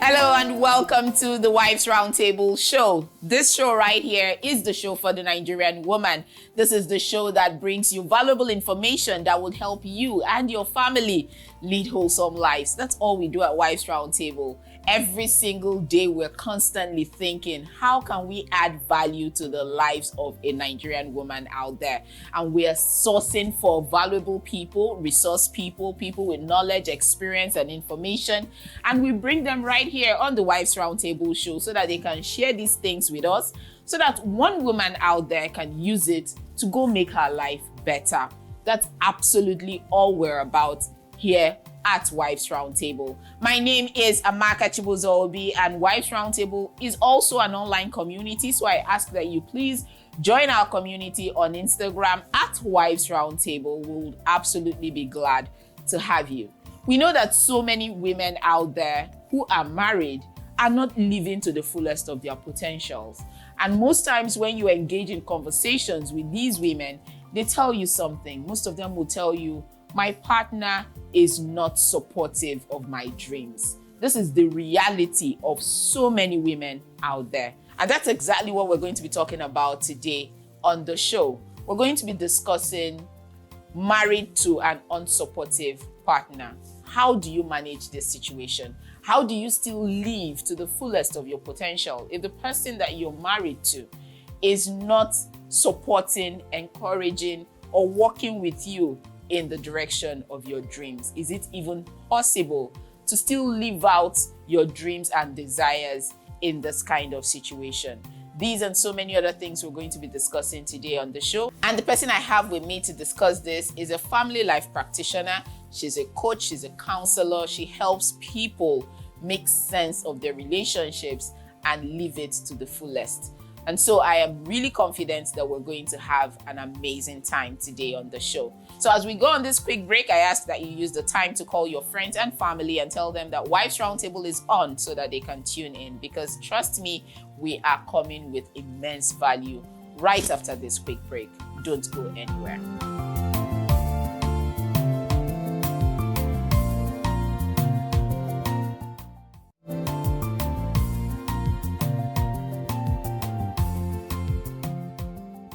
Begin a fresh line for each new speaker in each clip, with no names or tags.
Hello and welcome to the Wives Roundtable show. This show right here is the show for the Nigerian woman. This is the show that brings you valuable information that would help you and your family lead wholesome lives. That's all we do at Wives Roundtable. Every single day, we're constantly thinking, how can we add value to the lives of a Nigerian woman out there? And we are sourcing for valuable people, resource people, people with knowledge, experience, and information. And we bring them right here on the Wives Roundtable show so that they can share these things with us, so that one woman out there can use it to go make her life better. That's absolutely all we're about here at Wives Roundtable. My name is Amaka Chibuzo-Obi, and Wives Roundtable is also an online community, so I ask that you please join our community on Instagram at Wives Roundtable. We'll absolutely be glad to have you. We know that so many women out there who are married are not living to the fullest of their potentials. And most times when you engage in conversations with these women, they tell you something. Most of them will tell you, my partner is not supportive of my dreams. This is the reality of so many women out there. And that's exactly what we're going to be talking about today on the show. We're going to be discussing married to an unsupportive partner. How do you manage this situation? How do you still live to the fullest of your potential if the person that you're married to is not supporting, encouraging, or working with you in the direction of your dreams? Is it even possible to still live out your dreams and desires in this kind of situation? These and so many other things we're going to be discussing today on the show. And the person I have with me to discuss this is a family life practitioner. She's a coach, she's a counselor. She helps people make sense of their relationships and live it to the fullest. And so I am really confident that we're going to have an amazing time today on the show. So as we go on this quick break, I ask that you use the time to call your friends and family and tell them that Wives Roundtable is on so that they can tune in. Because trust me, we are coming with immense value right after this quick break. Don't go anywhere.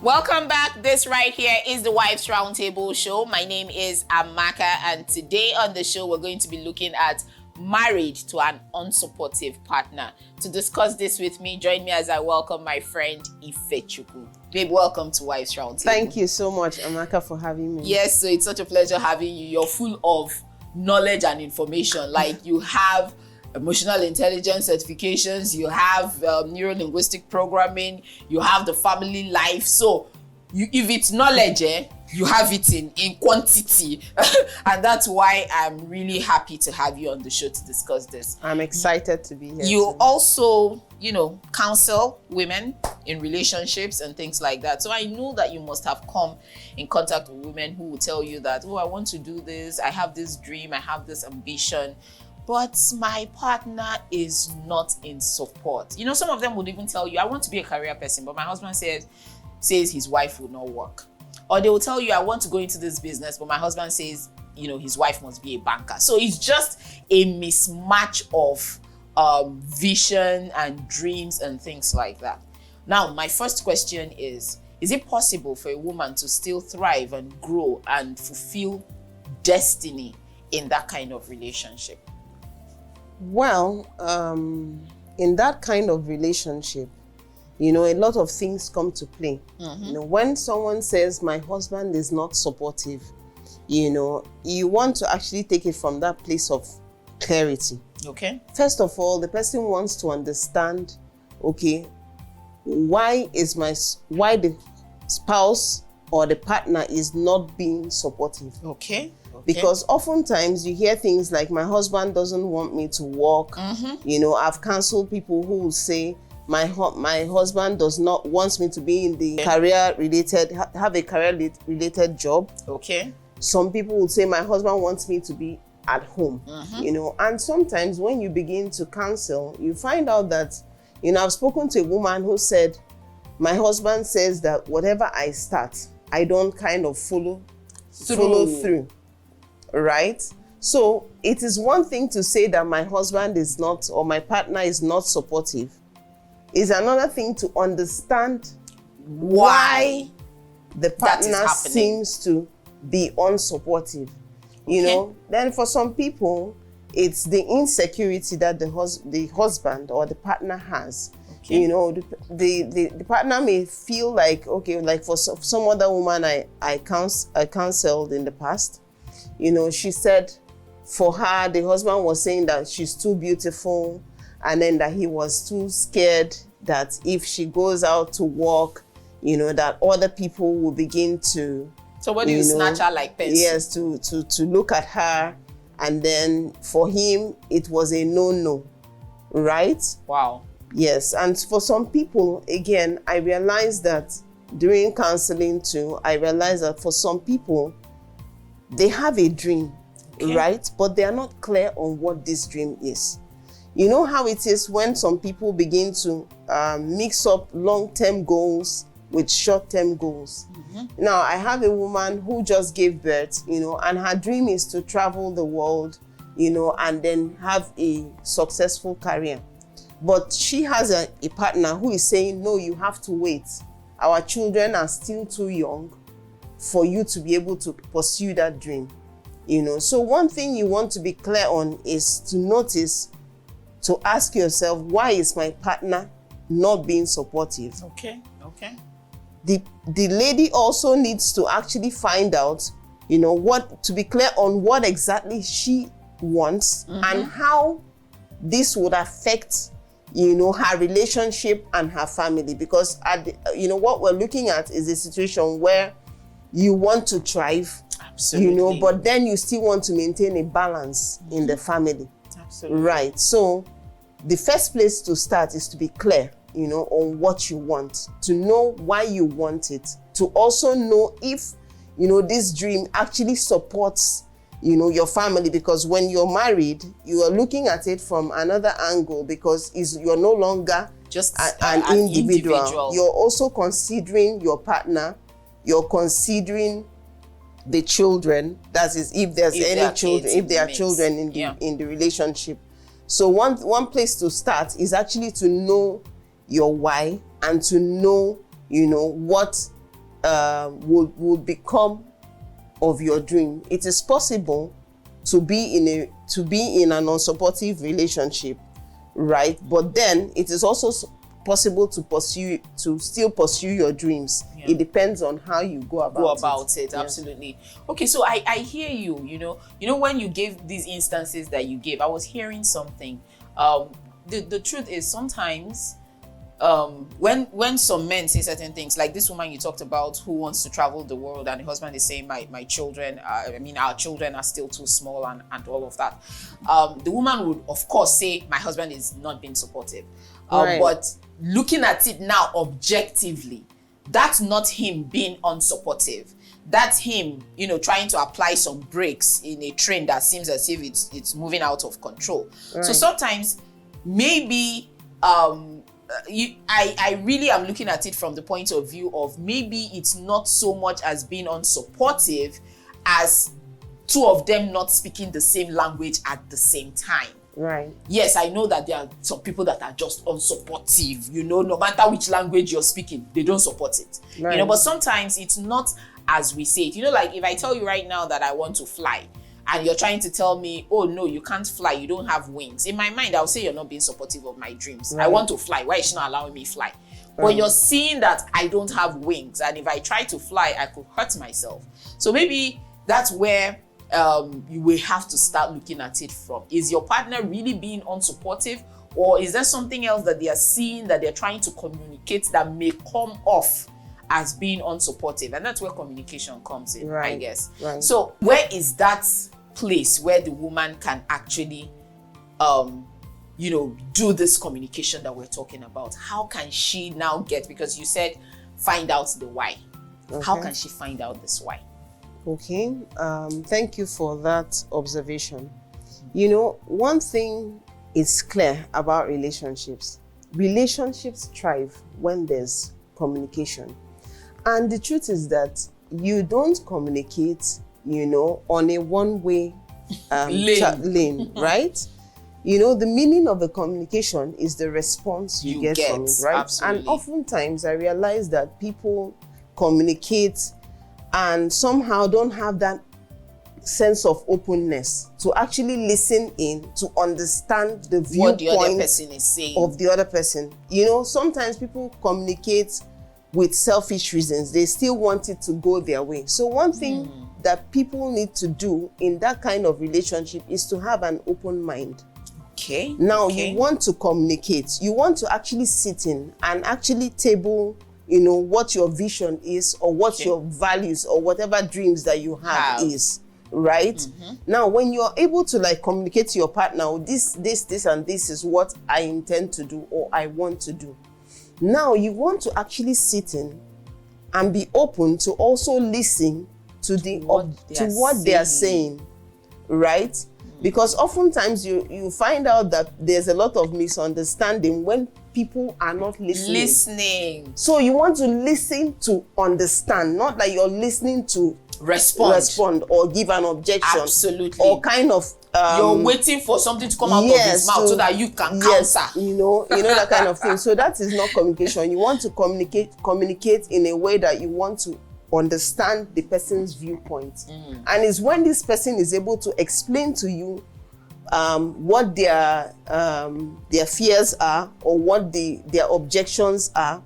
Welcome back. This right here is the Wives Roundtable show. My name is Amaka, and today on the show, we're going to be looking at married to an unsupportive partner. To discuss this with me, join me as I welcome my friend Ifechukwu. Babe, welcome to Wives Roundtable.
Thank you so much, Amaka, for having me.
Yes, so it's such a pleasure having you. You're full of knowledge and information. Like, you have emotional intelligence certifications, you have neuro-linguistic programming, you have the family life. So if it's knowledge, you have it in quantity. And that's why I'm really happy to have you on the show to discuss this.
I'm excited to be here.
You also, counsel women in relationships and things like that. So I know that you must have come in contact with women who will tell you that, I want to do this, I have this dream, I have this ambition, but my partner is not in support. Some of them would even tell you, I want to be a career person, but my husband says his wife will not work. Or they will tell you, I want to go into this business, but my husband says, his wife must be a banker. So it's just a mismatch of vision and dreams and things like that. Now, my first question is it possible for a woman to still thrive and grow and fulfill destiny in that kind of relationship?
Well, in that kind of relationship, a lot of things come to play. Mm-hmm. When someone says, my husband is not supportive, you want to actually take it from that place of clarity.
Okay.
First of all, the person wants to understand, okay, why the spouse or the partner is not being supportive.
Okay.
Because oftentimes you hear things like, my husband doesn't want me to work. Mm-hmm. I've counseled people who will say, my husband wants me to be in the have a career-related job.
Okay.
Some people will say, my husband wants me to be at home. Mm-hmm. And sometimes when you begin to counsel, you find out that, I've spoken to a woman who said, my husband says that whatever I start, I don't kind of follow through. Right? So it is one thing to say that my husband is not, or my partner is not supportive. It's another thing to understand why the partner seems to be unsupportive. You know, then for some people, it's the insecurity that the husband or the partner has. You know, the partner may feel like, okay, like for some other woman I counseled in the past, you know, she said for her, the husband was saying that she's too beautiful, and then that he was too scared that if she goes out to work, you know, that other people will begin to...
So what do you snatch her like pencil?
Yes, to look at her. And then for him, it was a no-no, right?
Wow.
Yes, and for some people, again, I realized that during counseling too, I realized that for some people, they have a dream, right? But they are not clear on what this dream is. You know how it is when some people begin to mix up long-term goals with short-term goals. Now, I have a woman who just gave birth, you know, and her dream is to travel the world, you know, and then have a successful career. But she has a partner who is saying, no, you have to wait. Our children are still too young for you to be able to pursue that dream. You know, so one thing you want to be clear on is to notice, to ask yourself, why is my partner not being supportive?
Okay.
The lady also needs to actually find out, you know, to be clear on what exactly she wants and how this would affect, you know, her relationship and her family. Because, you know, what we're looking at is a situation where you want to thrive, you know, but then you still want to maintain a balance in the family.
Absolutely.
Right. So the first place to start is to be clear, you know, on what you want, to know why you want it, to also know if, you know, this dream actually supports, you know, your family. Because when you're married, you are looking at it from another angle, because you're no longer
just
an individual. You're also considering your partner, you're considering the children, that is, if there's any children, if there are children in the relationship. So one place to start is actually to know your why, and to know, you know, what would become of your dream. It is possible to be in an unsupportive relationship, right? But then it is also possible to still pursue your dreams. It depends on how you go about it.
Absolutely. Okay, so I hear you. You know when you gave these instances that you gave, I was hearing something. The truth is, sometimes when some men say certain things, like this woman you talked about who wants to travel the world, and the husband is saying, my children, our children are still too small, and all of that, the woman would of course say, my husband is not being supportive.
Right.
But looking at it now objectively, that's not him being unsupportive. That's him, you know, trying to apply some brakes in a train that seems as if it's moving out of control. Right. So sometimes maybe I really am looking at it from the point of view of, maybe it's not so much as being unsupportive as two of them not speaking the same language at the same time.
Right.
Yes, I know that there are some people that are just unsupportive, you know, no matter which language you're speaking, they don't support it. Right. You know, but sometimes it's not as we say it. You know, like if I tell you right now that I want to fly, and you're trying to tell me, oh no, you can't fly, you don't have wings. In my mind, I'll say you're not being supportive of my dreams. Right. I want to fly. Why is she not allowing me fly? Right. But you're seeing that I don't have wings, and if I try to fly, I could hurt myself. So maybe that's where you will have to start looking at it from. Is your partner really being unsupportive, or is there something else that they are seeing that they're trying to communicate that may come off as being unsupportive? And that's where communication comes in, right. I guess. Right. So where is that place where the woman can actually you know, do this communication that we're talking about? How can she now get, because you said find out the why. Okay. How can she find out this why?
Okay, thank you for that observation. You know, one thing is clear about relationships. Relationships thrive when there's communication. And the truth is that you don't communicate, you know, on a one-way lane, right? You know, the meaning of the communication is the response you get from it, right?
Absolutely.
And oftentimes I realize that people communicate and somehow don't have that sense of openness to actually listen in, to understand the
what the other
viewpoint
person is saying
of the other person. You know, sometimes people communicate with selfish reasons. They still want it to go their way. So one thing that people need to do in that kind of relationship is to have an open mind.
Okay.
Now, you want to communicate. You want to actually sit in and actually table, you know, what your vision is or what your values or whatever dreams that you have is, right? Now, when you're able to like communicate to your partner, this, and this is what I intend to do or I want to do. Now, you want to actually sit in and be open to also listen to what they are saying, right? Because oftentimes you find out that there's a lot of misunderstanding when people are not listening. So you want to listen to understand, not that you're listening to respond or give an objection.
Absolutely.
Or kind of
you're waiting for something to come out of his mouth so that you can counter.
You know that kind of thing. So that is not communication. You want to communicate in a way that you want to understand the person's viewpoint. And it's when this person is able to explain to you what their fears are or what their objections are,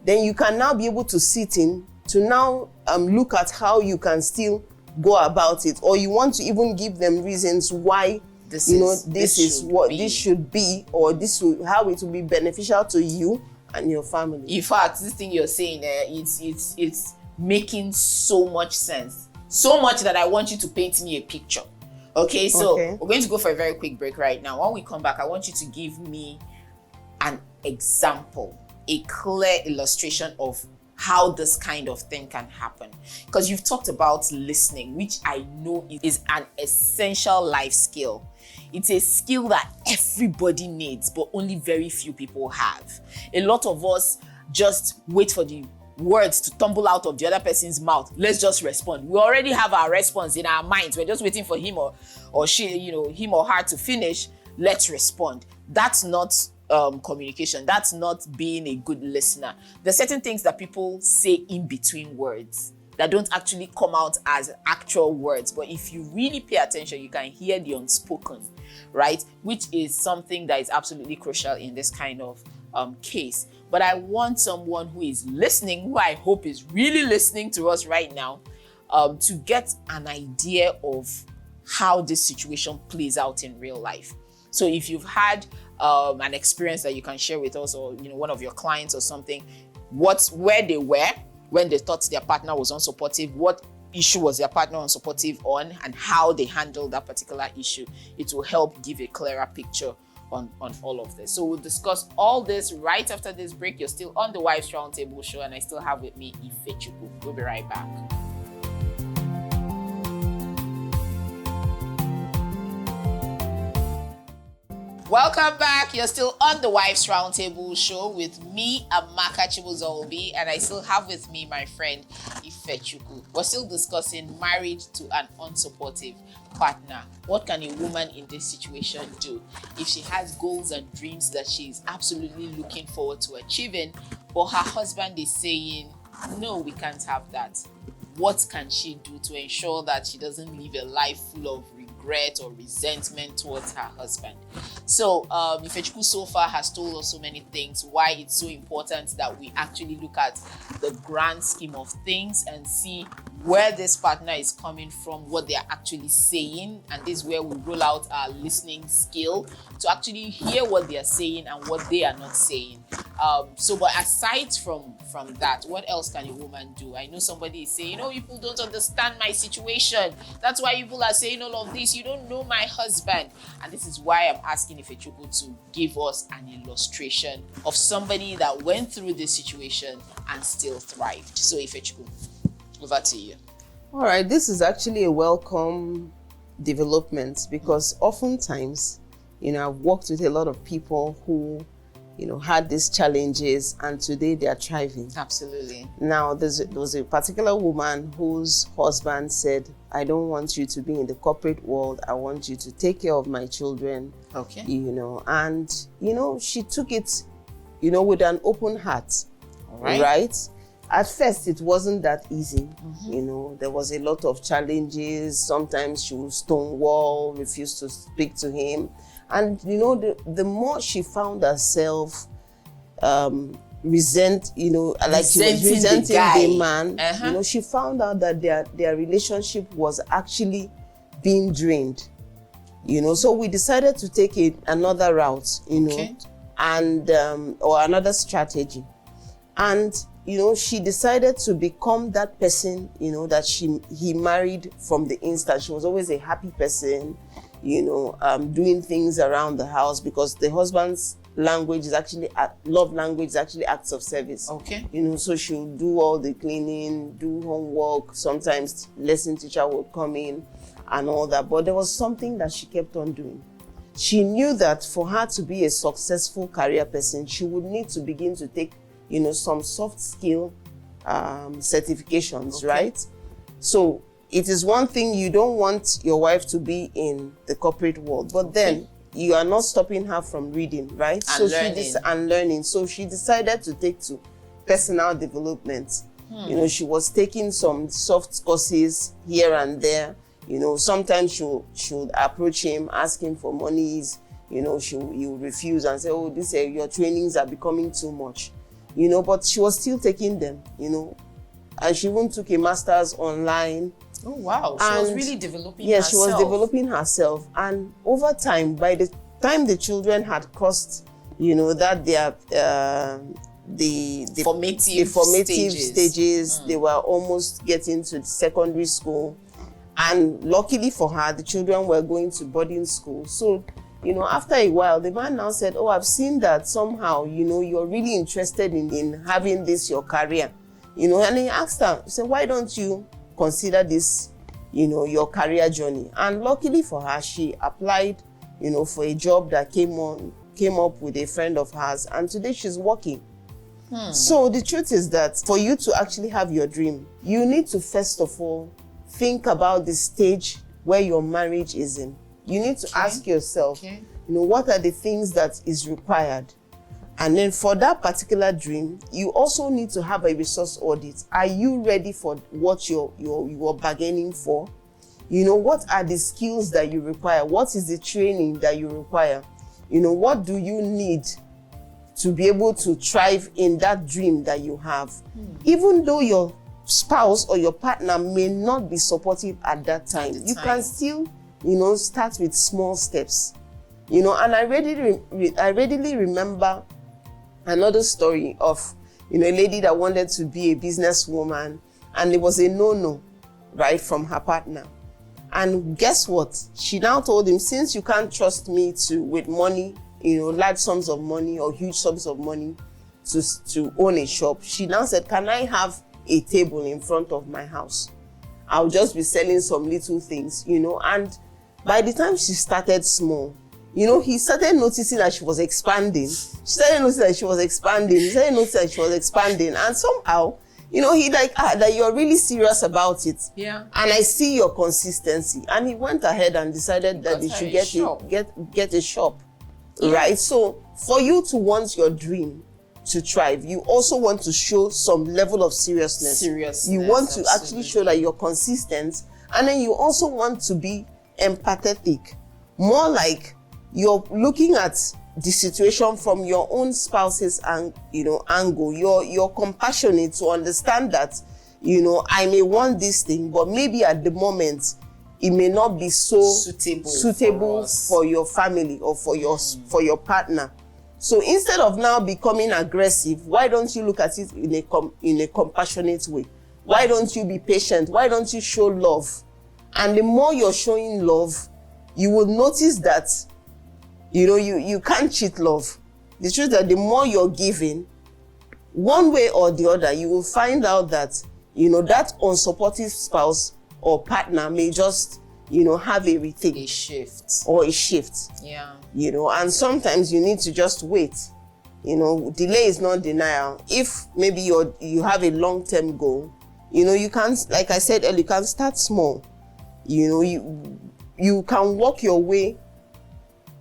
then you can now be able to sit in to now look at how you can still go about it, or you want to even give them reasons why this should be, or how it will be beneficial to you and your family.
In fact, this thing you're saying, it's making so much sense. So much that I want you to paint me a picture. Okay, so we're going to go for a very quick break right now. When we come back, I want you to give me an example, a clear illustration of how this kind of thing can happen. Because you've talked about listening, which I know is an essential life skill. It's a skill that everybody needs, but only very few people have. A lot of us just wait for the words to tumble out of the other person's mouth. Let's just respond. We already have our response in our minds. We're just waiting for him or she, him or her to finish. Let's respond. That's not communication. That's not being a good listener. There's certain things that people say in between words that don't actually come out as actual words. But if you really pay attention, you can hear the unspoken, right? Which is something that is absolutely crucial in this kind of case. But I want someone who is listening, who I hope is really listening to us right now, to get an idea of how this situation plays out in real life. So if you've had an experience that you can share with us, or one of your clients or something, where they were when they thought their partner was unsupportive, what issue was their partner unsupportive on, and how they handled that particular issue, it will help give a clearer picture on all of this. So we'll discuss all this right after this break. You're still on the Wives Roundtable show, and I still have with me Ifechukwu. We'll be right back. Welcome back. You're still on the Wives Roundtable show with me, Amaka Chibuzo-Obi, and I still have with me my friend Ifechukwu. We're still discussing marriage to an unsupportive partner. What can a woman in this situation do if she has goals and dreams that she's absolutely looking forward to achieving, but her husband is saying, no, we can't have that? What can she do to ensure that she doesn't live a life full of regret or resentment towards her husband? So Ifechukwu so far has told us so many things, why it's so important that we actually look at the grand scheme of things and see where this partner is coming from, what they're actually saying, and this is where we roll out our listening skill to actually hear what they are saying and what they are not saying. But aside from that, what else can a woman do? I know somebody is saying, people don't understand my situation. That's why people are saying all of this. You don't know my husband. And this is why I'm asking Ifechukwu to give us an illustration of somebody that went through this situation and still thrived. So Ifechukwu, over to you.
All right, this is actually a welcome development, because oftentimes, I've worked with a lot of people who had these challenges, and today they are thriving.
Absolutely.
Now, there was a particular woman whose husband said, I don't want you to be in the corporate world. I want you to take care of my children.
Okay.
And, she took it, with an open heart.
All right.
Right? At first, it wasn't that easy. There was a lot of challenges. Sometimes she would stonewall, refuse to speak to him. And, the more she found herself resenting the man, she found out that their relationship was actually being drained. So we decided to take another route, and or another strategy. And she decided to become that person, that he married from the instant. She was always a happy person, doing things around the house, because the husband's language is actually, love language is actually acts of service.
Okay.
So she'll do all the cleaning, do homework. Sometimes lesson teacher would come in and all that. But there was something that she kept on doing. She knew that for her to be a successful career person, she would need to begin to take some soft skill certifications, right? So it is one thing, you don't want your wife to be in the corporate world, but then you are not stopping her from reading, right? And learning. So she decided to take to personal development. She was taking some soft courses here and there. Sometimes she would approach him, ask him for monies. He would refuse and say, oh, your trainings are becoming too much. But she was still taking them, and she even took a master's online.
Oh, wow. She was really developing herself.
Yes, she was developing herself. And over time, by the time the children had crossed, that the formative stages, they were almost getting to secondary school. And luckily for her, the children were going to boarding school. So, after a while, the man now said, oh, I've seen that somehow, you're really interested in having this your career. And he asked her, he said, why don't you consider this, your career journey? And luckily for her, she applied, for a job that came up with a friend of hers. And today she's working. So the truth is that for you to actually have your dream, you need to first of all think about the stage where your marriage is in. You need to ask yourself, what are the things that is required? And then for that particular dream, you also need to have a resource audit. Are you ready for what you are bargaining for? What are the skills that you require? What is the training that you require? What do you need to be able to thrive in that dream that you have? Even though your spouse or your partner may not be supportive at that time, you can still start with small steps. And I readily remember another story of a lady that wanted to be a businesswoman, and it was a no-no, right, from her partner. And guess what? She now told him, since you can't trust me with money, large sums of money or huge sums of money to own a shop, she now said, can I have a table in front of my house? I'll just be selling some little things, and by the time she started small, he started noticing that she was expanding. He started noticing that she was expanding. And somehow, he that you're really serious about it.
Yeah.
And I see your consistency. And he went ahead and decided that they should get a shop. Yeah. Right? So for you to want your dream to thrive, you also want to show some level of seriousness. You want to actually show that you're consistent, and then you also want to be empathetic. More like you're looking at the situation from your own spouse's angle. You're compassionate to understand that, I may want this thing, but maybe at the moment it may not be so suitable for your family or for your partner. So instead of now becoming aggressive, why don't you look at it in a compassionate way? Why don't you be patient? Why don't you show love? And the more you're showing love, you will notice that, you can't cheat love. The truth is that the more you're giving, one way or the other, you will find out that, that unsupportive spouse or partner may just, have a rethink.
A shift.
Yeah. And sometimes you need to just wait, delay is not denial. If maybe you have a long-term goal, you can, like I said earlier, you can start small. You can walk your way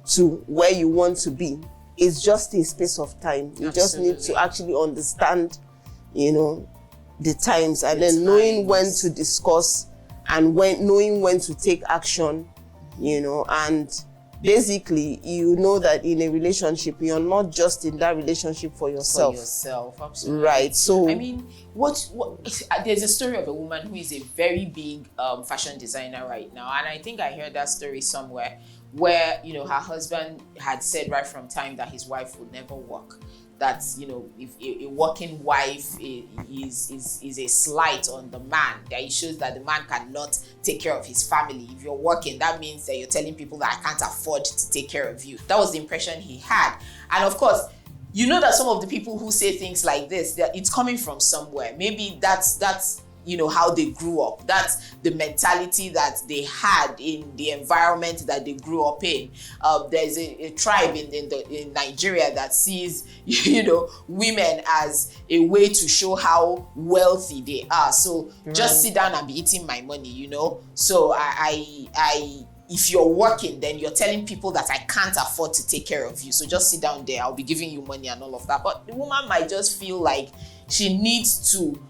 to where you want to be. It's just a space of time. You just need to actually understand, the times, and then knowing when to discuss and knowing when to take action, and basically, that in a relationship, you're not just in that relationship for yourself.
For yourself, absolutely.
Right. So,
I mean, there's a story of a woman who is a very big fashion designer right now, and I think I heard that story somewhere where her husband had said right from time that his wife would never work. That if a working wife is a slight on the man, that it shows that the man cannot take care of his family. If you're working, that means that you're telling people that I can't afford to take care of you. That was the impression he had. And of course, that some of the people who say things like this, that it's coming from somewhere. Maybe that's how they grew up. That's the mentality that they had in the environment that they grew up in. There's a tribe in Nigeria that sees, women as a way to show how wealthy they are. So just sit down and be eating my money, So if you're working, then you're telling people that I can't afford to take care of you. So just sit down there. I'll be giving you money and all of that. But the woman might just feel like she needs to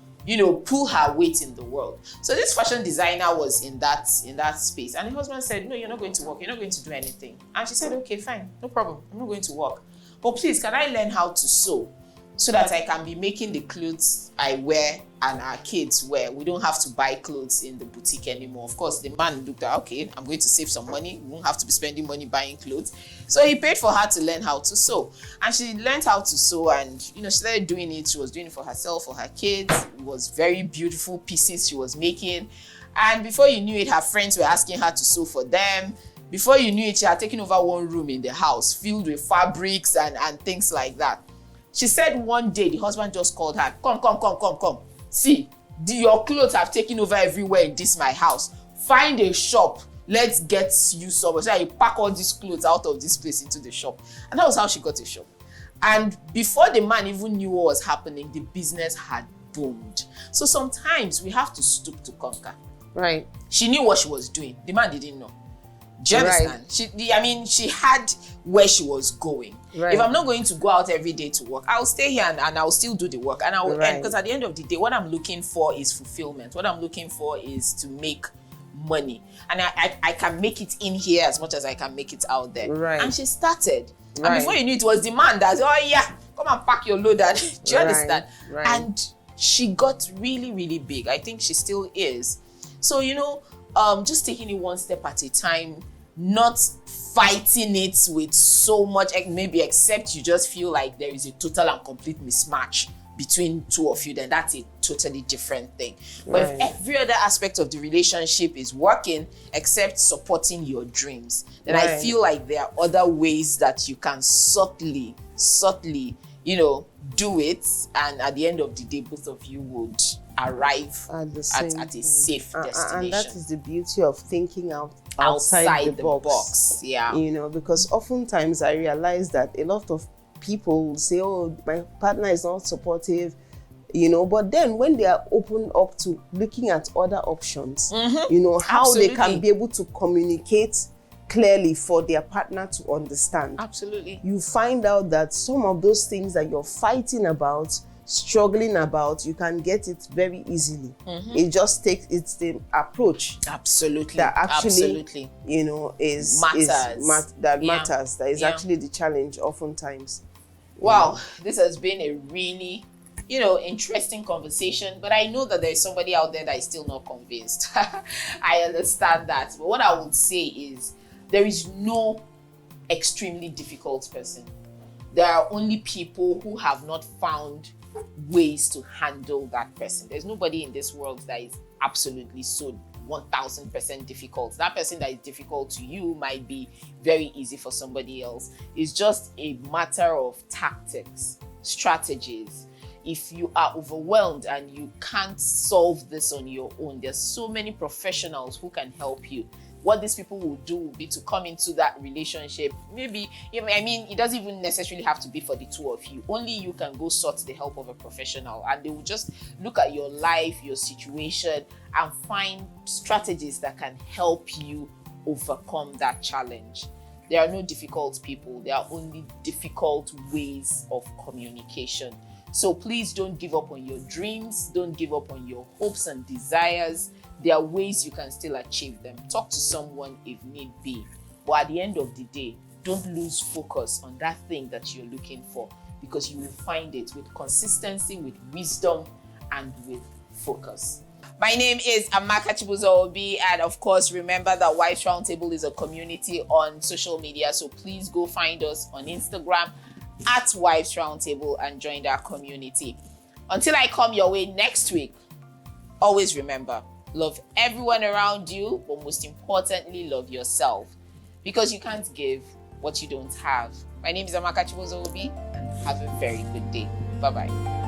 pull her weight in the world. So this fashion designer was in that space, and the husband said, no, you're not going to work, you're not going to do anything. And she said, okay, fine, no problem, I'm not going to work. But please, can I learn how to sew so that I can be making the clothes I wear and our kids wear? We don't have to buy clothes in the boutique anymore. Of course, the man looked at, okay, I'm going to save some money. We won't have to be spending money buying clothes. So he paid for her to learn how to sew. And she learned how to sew, and she started doing it. She was doing it for herself, for her kids. It was very beautiful pieces she was making. And before you knew it, her friends were asking her to sew for them. Before you knew it, she had taken over one room in the house filled with fabrics and things like that. She said one day the husband just called her, come. See, your clothes have taken over everywhere in this my house. Find a shop. Let's get you some. So you pack all these clothes out of this place into the shop. And that was how she got a shop. And before the man even knew what was happening, the business had boomed. So sometimes we have to stoop to conquer.
Right.
She knew what she was doing. The man didn't know. Do you understand? She had where she was going. Right. If I'm not going to go out every day to work, I'll stay here and I'll still do the work. And I will end, because at the end of the day, what I'm looking for is fulfillment. What I'm looking for is to make money. And I can make it in here as much as I can make it out there. Right. And she started. Right. And before you knew it was the man that, come and pack your load. Do you understand? Right. And she got really, really big. I think she still is. So, just taking it one step at a time, not fighting it with so much, maybe except you just feel like there is a total and complete mismatch between two of you, then that's a totally different thing. But if every other aspect of the relationship is working except supporting your dreams, then I feel like there are other ways that you can subtly, do it, and at the end of the day, both of you would arrive at a safe destination.
And that is the beauty of thinking outside the box. Yeah. Because oftentimes I realize that a lot of people will say, oh, my partner is not supportive, but then when they are open up to looking at other options, how they can be able to communicate clearly for their partner to understand. Absolutely. You find out that some of those things that you're fighting about, struggling about, you can get it very easily. It just takes, it's the approach. Absolutely. That actually, matters. That is actually the challenge oftentimes.
Wow, this has been a really, interesting conversation, but I know that there's somebody out there that is still not convinced. I understand that. But what I would say is there is no extremely difficult person. There are only people who have not found ways to handle that person. There's nobody in this world that is absolutely so 1000% difficult. That person that is difficult to you might be very easy for somebody else. It's just a matter of tactics, strategies. If you are overwhelmed and you can't solve this on your own, there's so many professionals who can help you. what these people will do will be to come into that relationship. Maybe, I mean, it doesn't even necessarily have to be for the two of you. Only you can go sought the help of a professional, and they will just look at your life, your situation, and find strategies that can help you overcome that challenge. There are no difficult people. There are only difficult ways of communication. So please don't give up on your dreams. Don't give up on your hopes and desires. There are ways you can still achieve them. Talk to someone if need be. But at the end of the day, don't lose focus on that thing that you're looking for, because you will find it with consistency, with wisdom, and with focus. My name is Amaka Chibuzo-Obi, and of course, remember that Wives Roundtable is a community on social media. So please go find us on Instagram at Wives Roundtable and join that community. Until I come your way next week, always remember, love everyone around you, but most importantly, love yourself, because you can't give what you don't have. My name is Amaka Chibuzo-Obi, and have a very good day. Bye-bye.